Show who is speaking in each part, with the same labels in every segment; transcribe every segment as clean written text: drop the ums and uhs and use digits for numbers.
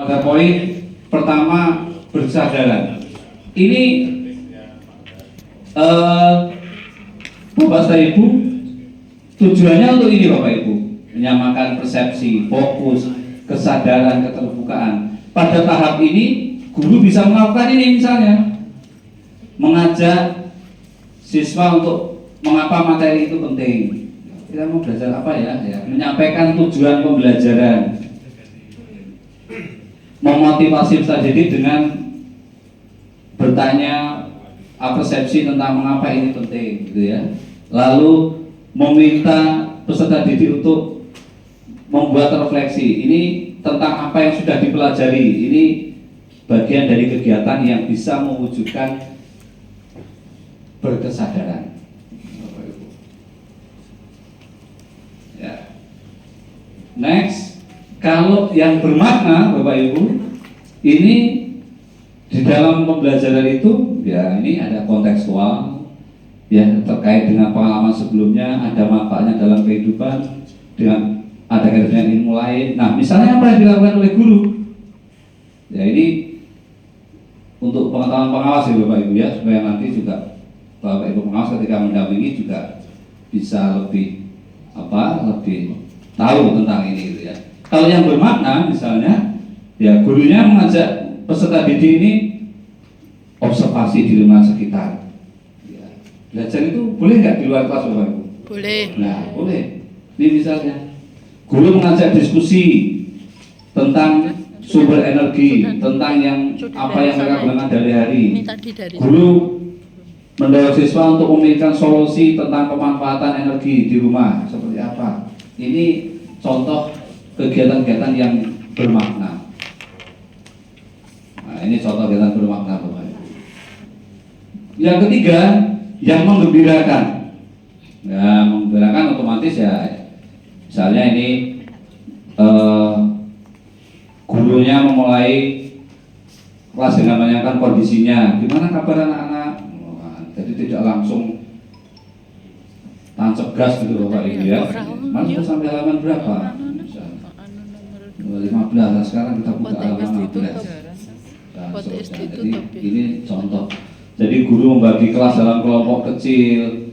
Speaker 1: Pada poin pertama bersadaran. Ini Bapak Ibu, tujuannya untuk ini Bapak Ibu, menyamakan persepsi, fokus, kesadaran, keterbukaan. Pada tahap ini guru bisa melakukan ini, misalnya mengajak siswa untuk mengapa materi itu penting. Kita mau belajar apa ya? Menyampaikan tujuan pembelajaran, memotivasi peserta didik dengan bertanya persepsi tentang mengapa ini penting, gitu ya. Lalu meminta peserta didik untuk membuat refleksi. Ini tentang apa yang sudah dipelajari. Ini bagian dari kegiatan yang bisa mewujudkan berkesadaran. Ya. Next, kalau yang bermakna Bapak Ibu, ini di dalam pembelajaran itu ya ini ada kontekstual ya, terkait dengan pengalaman sebelumnya, ada manfaatnya dalam kehidupan, dengan ada kaitan dengan ilmu lain. Nah, misalnya apa yang dilakukan oleh guru? Ya ini untuk pengetahuan pengawas ya Bapak Ibu ya, supaya nanti juga Bapak Ibu pengawas ketika mendampingi juga bisa lebih lebih tahu tentang ini gitu ya. Kalau yang bermakna misalnya ya gurunya mengajak peserta didik ini observasi di lingkungan sekitar. Ya. Belajar itu boleh nggak di luar kelas Bapak Ibu?
Speaker 2: Boleh.
Speaker 1: Nah, boleh. Ini misalnya guru mengajak diskusi tentang sumber energi, tentang yang apa yang mereka gunakan dari hari. Guru mendorong siswa untuk memikirkan solusi tentang pemanfaatan energi di rumah seperti apa. Ini contoh kegiatan-kegiatan yang bermakna. Nah, ini contoh kegiatan bermakna Bapak Ibu. Yang ketiga, yang menggembirakan. Ya, menggembirakan otomatis ya, misalnya ini gurunya memulai kelas dengan menanyakan kondisinya, gimana kabar anak-anak. Jadi tidak langsung tancap gas gitu Bapak Ibu ya. Mas sampai halaman berapa? 15. Nah, sekarang kita buka halaman 16. Nah, jadi ini contoh. Jadi guru membagi kelas dalam kelompok kecil,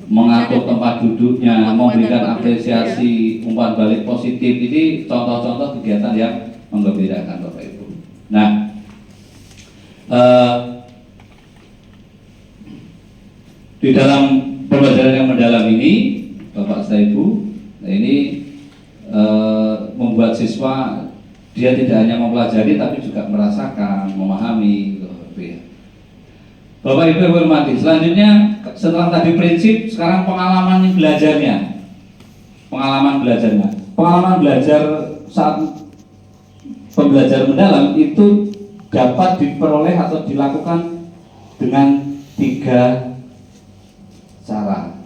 Speaker 1: mengatur tempat duduknya, memberikan apresiasi, umpan balik positif. Ini contoh-contoh kegiatan yang menggembirakan Bapak Ibu. Nah, di dalam pembelajaran yang mendalam ini, Bapak Ibu, nah ini membuat siswa dia tidak hanya mempelajari tapi juga merasakan, memahami, gitu, ya. Bapak Ibu yang hormati, selanjutnya setelah tadi prinsip, sekarang pengalaman belajarnya, pengalaman belajar saat pembelajaran mendalam itu dapat diperoleh atau dilakukan dengan 3 cara,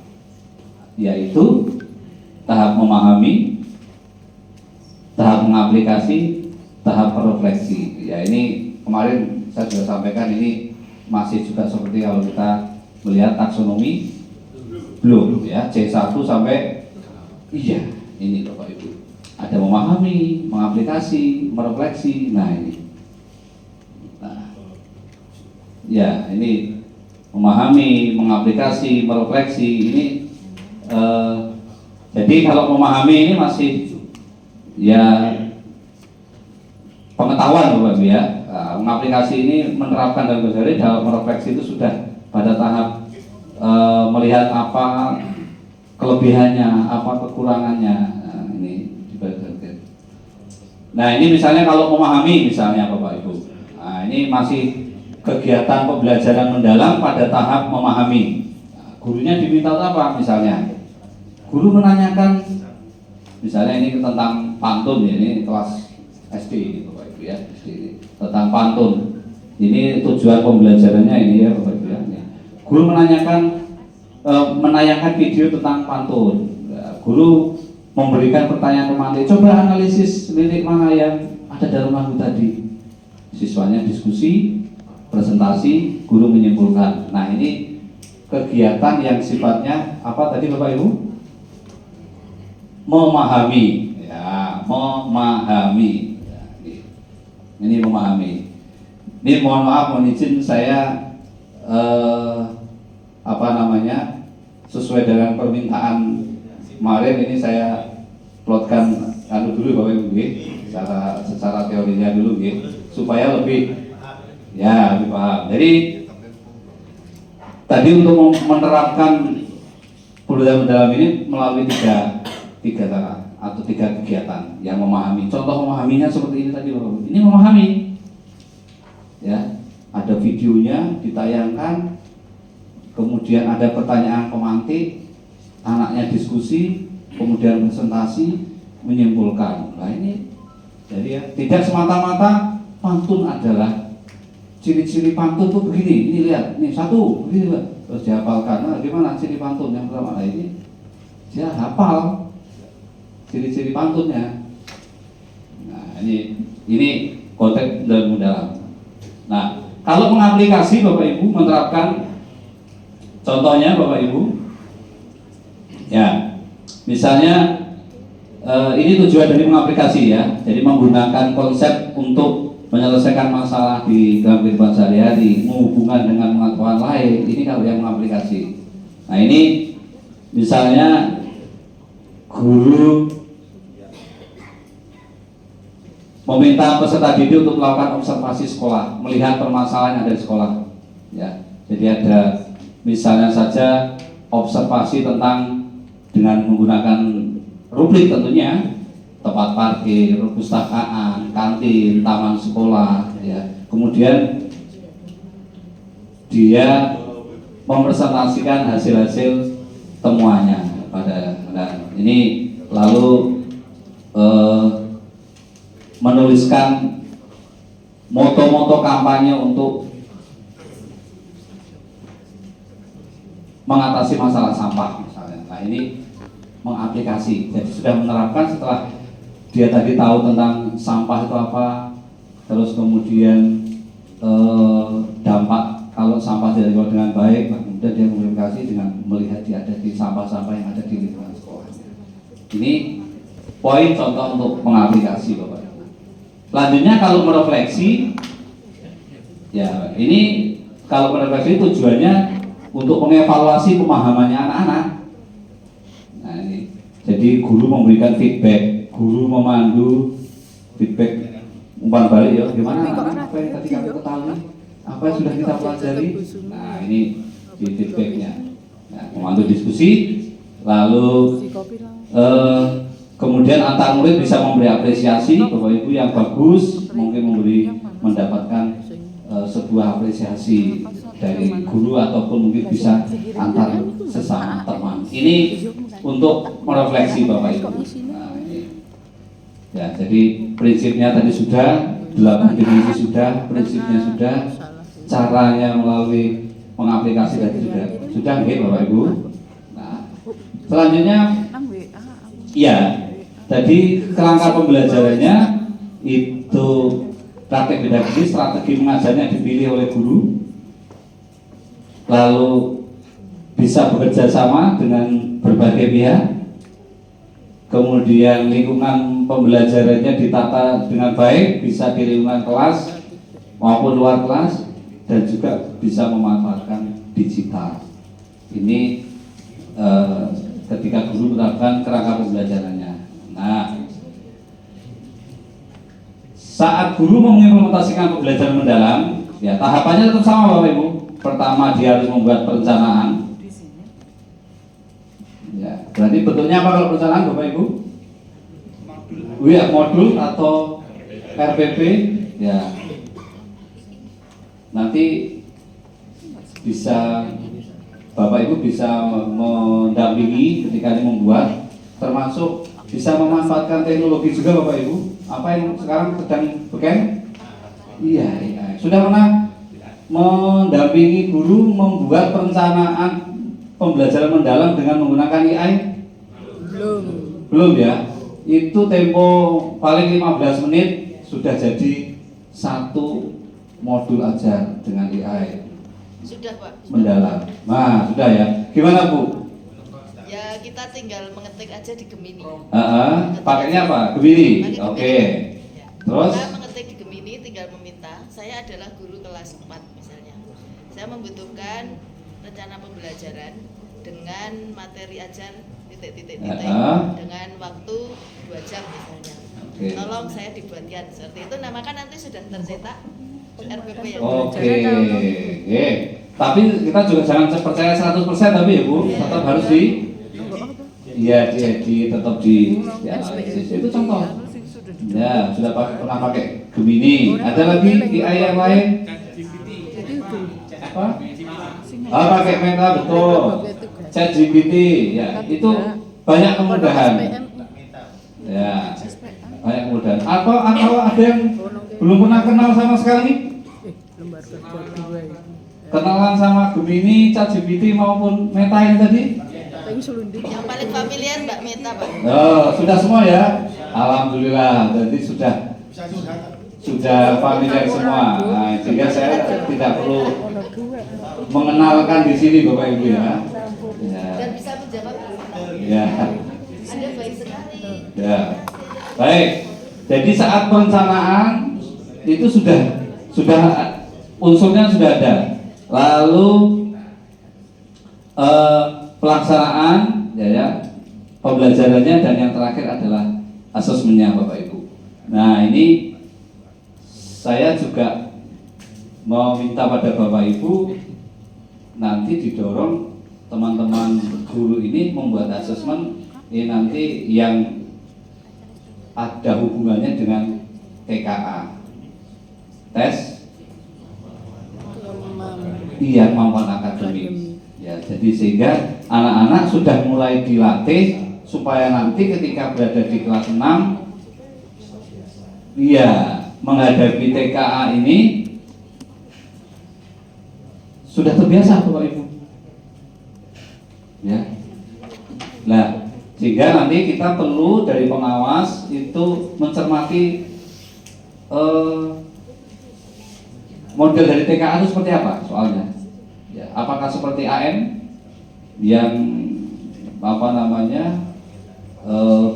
Speaker 1: yaitu tahap memahami, tahap mengaplikasi, tahap refleksi. Ya ini kemarin saya sudah sampaikan, ini masih juga seperti kalau kita melihat taksonomi belum ya, C1 sampai iya ini Bapak Ibu. Ada memahami, mengaplikasi, merefleksi. Nah ini. Nah, ya ini memahami, mengaplikasi, merefleksi ini jadi kalau memahami ini masih ya pengetahuan Bapak Ibu ya. Mengaplikasi ini menerapkan dalam keseharian, dalam merefleksi itu sudah pada tahap melihat apa kelebihannya, apa kekurangannya. Nah, ini dibagi. Nah ini misalnya kalau memahami misalnya Bapak Ibu, nah ini masih kegiatan pembelajaran mendalam pada tahap memahami. Nah, gurunya diminta apa misalnya? Guru menanyakan misalnya ini tentang pantun ya, ini kelas SD ini Bapak Ibu ya, SD ini tentang pantun. Ini tujuan pembelajarannya ini ya Bapak Ibu ya. Guru menayangkan video tentang pantun. Nah, guru memberikan pertanyaan romantis, coba analisis lirik mana yang ada dalam lagu tadi. Siswanya diskusi, presentasi, guru menyimpulkan. Nah ini kegiatan yang sifatnya apa tadi Bapak Ibu? Memahami, ya memahami. Ya, Ini memahami. Ini mohon maaf, mohon izin saya sesuai dengan permintaan kemarin ini saya plotkan dulu Bapak Ibu secara teorinya dulu supaya lebih paham. Jadi tadi untuk menerapkan pembelajaran mendalam ini melalui tiga cara atau tiga kegiatan yang memahami. Contoh memahaminya seperti ini tadi Bapak Ibu. Ini memahami, ya, ada videonya ditayangkan, kemudian ada pertanyaan pemantik, anaknya diskusi, kemudian presentasi, menyimpulkan. Nah ini jadi ya, tidak semata-mata pantun adalah ciri-ciri pantun tuh begini. Ini lihat, ini satu begini Pak, terus dihafalkan. Nah, gimana ciri pantun yang pertama? Nah ini dia hafal ciri-ciri pantunnya. Nah ini konteks dalam mendalam. Nah kalau mengaplikasi Bapak Ibu menerapkan, contohnya Bapak Ibu, ya misalnya ini tujuan dari mengaplikasi ya, jadi menggunakan konsep untuk menyelesaikan masalah di dalam kehidupan sehari-hari, menghubungkan dengan pengetahuan lain. Ini kalau yang mengaplikasi. Nah ini misalnya guru meminta peserta didik untuk melakukan observasi sekolah, melihat permasalahan yang ada di sekolah. Ya, jadi ada misalnya saja observasi tentang dengan menggunakan rubrik tentunya, tempat parkir, perpustakaan, kantin, taman sekolah, ya. Kemudian dia mempresentasikan hasil-hasil temuannya pada ini, lalu menuliskan moto-moto kampanye untuk mengatasi masalah sampah misalnya. Nah ini mengaplikasi, jadi sudah menerapkan setelah dia tadi tahu tentang sampah itu apa, terus kemudian dampak kalau sampah tidak dikelola dengan baik, kemudian dia mengaplikasi dengan melihat dia ada di sampah-sampah yang ada di lingkungan sekolah. Ini poin contoh untuk mengaplikasi Bapak. Selanjutnya kalau merefleksi, ya ini kalau merefleksi tujuannya untuk mengevaluasi pemahamannya anak-anak. Nah ini, jadi guru memberikan feedback, guru memandu feedback, umpan balik ya, gimana apa yang tadi kamu ketahui, apa yang sudah kita pelajari. Nah ini di feedbacknya, nah, memandu diskusi, lalu kemudian antar murid bisa memberi apresiasi Bapak Ibu yang bagus, mungkin mendapatkan sebuah apresiasi dari guru ataupun mungkin bisa antar sesama teman. Ini untuk merefleksi Bapak Ibu. Nah, ini. Ya, jadi prinsipnya tadi sudah, 8 definisi sudah, prinsipnya sudah, caranya melalui mengaplikasi tadi sudah Bapak Ibu. Nah, selanjutnya, ya. Jadi kerangka pembelajarannya itu praktek pedagogis, strategi mengajarnya dipilih oleh guru, lalu bisa bekerja sama dengan berbagai pihak, kemudian lingkungan pembelajarannya ditata dengan baik, bisa di lingkungan kelas maupun luar kelas, dan juga bisa memanfaatkan digital. Ini ketika guru menerapkan kerangka pembelajarannya. Nah, saat guru mengimplementasikan pembelajaran mendalam, ya tahapannya tetap sama Bapak Ibu. Pertama dia harus membuat perencanaan. Ya, berarti bentuknya apa kalau perencanaan Bapak Ibu? Ya, modul atau RPP, ya. Nanti bisa Bapak Ibu bisa mendampingi ketika ini membuat, termasuk bisa memanfaatkan teknologi juga Bapak Ibu. Apa yang sekarang sedang beken? Iya. Sudah pernah mendampingi guru membuat perencanaan pembelajaran mendalam dengan menggunakan AI? Belum ya. Itu tempo paling 15 menit sudah jadi satu modul ajar dengan AI.
Speaker 2: Sudah Pak.
Speaker 1: Mendalam. Nah sudah ya. Gimana Bu?
Speaker 2: Ya kita tinggal mengetik aja di Gemini.
Speaker 1: Pakainya apa? Gemini. Oke.
Speaker 2: Ya.
Speaker 1: Terus?
Speaker 2: Kita mengetik di Gemini, tinggal tinggal meminta, saya adalah guru kelas 4 misalnya. Saya membutuhkan rencana pembelajaran dengan materi ajar titik-titik dengan waktu 2 jam misalnya. Tolong saya dibuatkan seperti itu. Nah, maka nanti sudah tercetak RPP yang
Speaker 1: Oke. Tapi kita juga jangan percaya 100% tapi ya Bu, tetap harus diedit, tetap dianalisis. Itu contoh. Ya, sudah pernah pakai Gemini. Ada lagi AI yang lain? Apa? Pakai Meta, betul. ChatGPT, ya, itu banyak kemudahan. Ya, banyak kemudahan. Atau ada yang belum pernah kenal sama sekali? Kenalan sama Gemini, ChatGPT maupun Meta ini tadi?
Speaker 2: Yang paling familiar Mbak Meta, Pak.
Speaker 1: Oh, sudah semua ya? Alhamdulillah, jadi sudah familiar semua. Nah, sehingga saya tidak perlu mengenalkan di sini Bapak Ibu ya.
Speaker 2: Dan bisa menjawab pertanyaan.
Speaker 1: Ya.
Speaker 2: Anda baik sekali.
Speaker 1: Ya. Baik. Jadi saat perencanaan itu sudah unsurnya sudah ada. Lalu pelaksanaan ya, pembelajarannya dan yang terakhir adalah asesmennya Bapak Ibu. Nah, ini saya juga mau minta pada Bapak Ibu nanti didorong teman-teman guru ini membuat asesmen ini nanti yang ada hubungannya dengan TKA, tes kemampuan akademis. Ya, jadi sehingga anak-anak sudah mulai dilatih supaya nanti ketika berada di kelas 6 ya menghadapi TKA ini sudah terbiasa Bapak Ibu. Ya. Nah, sehingga nanti kita perlu dari pengawas itu mencermati model dari TKA itu seperti apa soalnya. Ya, apakah seperti AM yang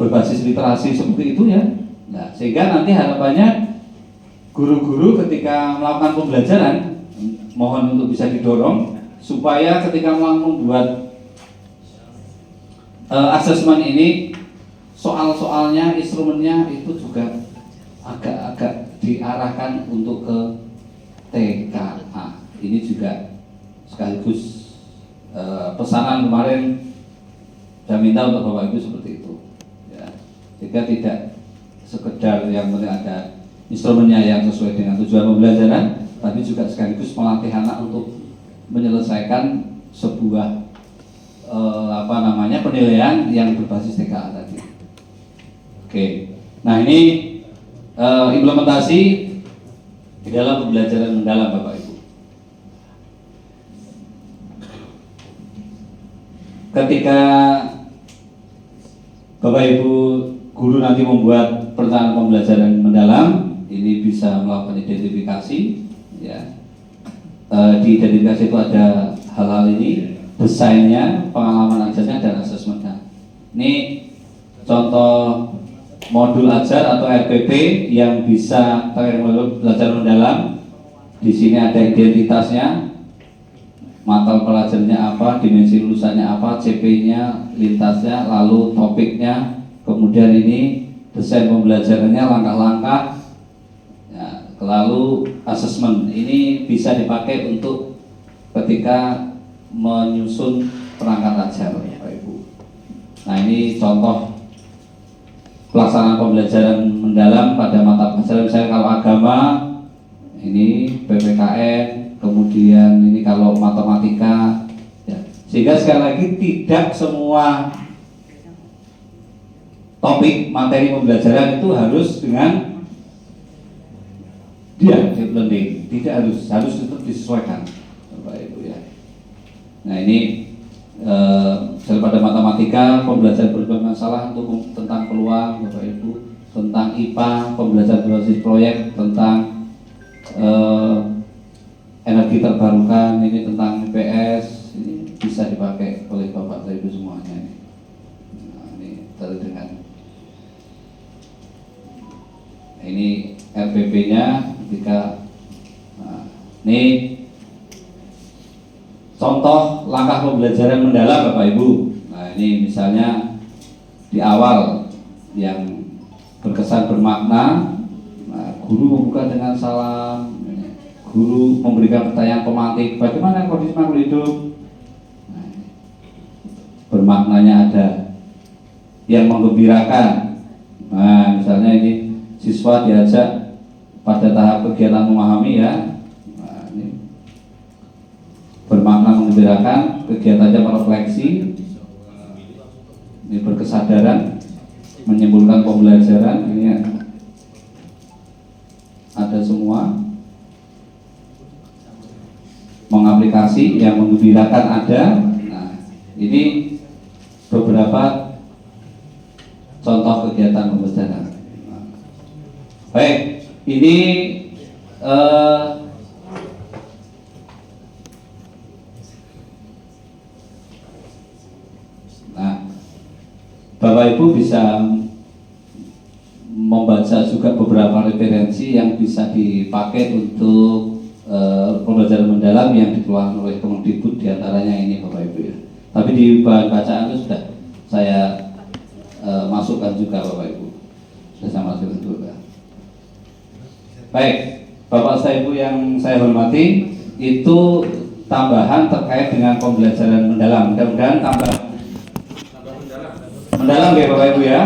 Speaker 1: berbasis literasi seperti itu ya. Nah, sehingga nanti harapannya guru-guru ketika melakukan pembelajaran mohon untuk bisa didorong supaya ketika membuat asesmen ini soal-soalnya, instrumennya itu juga agak-agak diarahkan untuk ke TKA. Ini juga sekaligus pesanan kemarin saya minta untuk Bapak Ibu seperti itu. Ya, sehingga tidak sekedar yang penting ada instrumennya yang sesuai dengan tujuan pembelajaran, tapi juga sekaligus melatih anak untuk menyelesaikan sebuah penilaian yang berbasis TKA tadi. Oke, nah ini implementasi di dalam pembelajaran mendalam Bapak Ibu. Ketika Bapak Ibu guru nanti membuat perencanaan pembelajaran mendalam, ini bisa melakukan identifikasi, ya. Di identifikasi itu ada hal-hal ini, desainnya, pengalaman ajarnya, dan asesmennya. Ini contoh modul ajar atau RPP yang bisa terkait belajar mendalam. Di sini ada identitasnya, mata pelajarannya apa, dimensi lulusannya apa, CP-nya, lintasnya, lalu topiknya, kemudian ini desain pembelajarannya, langkah-langkah, ya, lalu asesmen. Ini bisa dipakai untuk ketika menyusun perangkat ajar, Bapak Ibu. Nah, ini contoh pelaksanaan pembelajaran mendalam pada mata pelajaran. Misalnya kalau agama, ini PPKN, kemudian ini kalau matematika, ya. Sehingga sekali lagi tidak semua topik materi pembelajaran itu harus dengan deep learning, tidak harus tetap disesuaikan, Bapak Ibu ya. Nah, ini pada matematika pembelajaran berbagai masalah untuk tentang peluang, Bapak Ibu, tentang IPA pembelajaran berbasis proyek, tentang energi terbarukan, ini tentang IPS, ini bisa dipakai oleh Bapak Ibu semuanya ini. Nah, ini terkait dengan ini RPP-nya ketika ini contoh langkah pembelajaran mendalam Bapak Ibu. Nah ini misalnya di awal yang berkesan bermakna, guru membuka dengan salam, guru memberikan pertanyaan pemantik, bagaimana kondisi makhluk hidup. Bermaknanya ada, yang menggembirakan. Nah misalnya ini siswa diajak pada tahap kegiatan memahami ya. Nah, ini bermakna menggembirakan, kegiatannya merefleksi, ini berkesadaran, menyimpulkan pembelajaran, ini ya. Ada semua. Mengaplikasi, yang menggembirakan ada. Nah ini beberapa contoh kegiatan pembelajaran. Baik, ini nah, Bapak Ibu bisa membaca juga beberapa referensi yang bisa dipakai untuk pembelajaran mendalam yang dikeluarkan oleh Kemendikbud, diantaranya ini Bapak Ibu ya. Tapi di bahan bacaan itu sudah saya masukkan juga Bapak Ibu, sudah saya masukkan juga. Baik, Bapak Ibu yang saya hormati, itu tambahan terkait dengan pembelajaran mendalam. Mudah-mudahan tambah mendalam ya Bapak Ibu ya.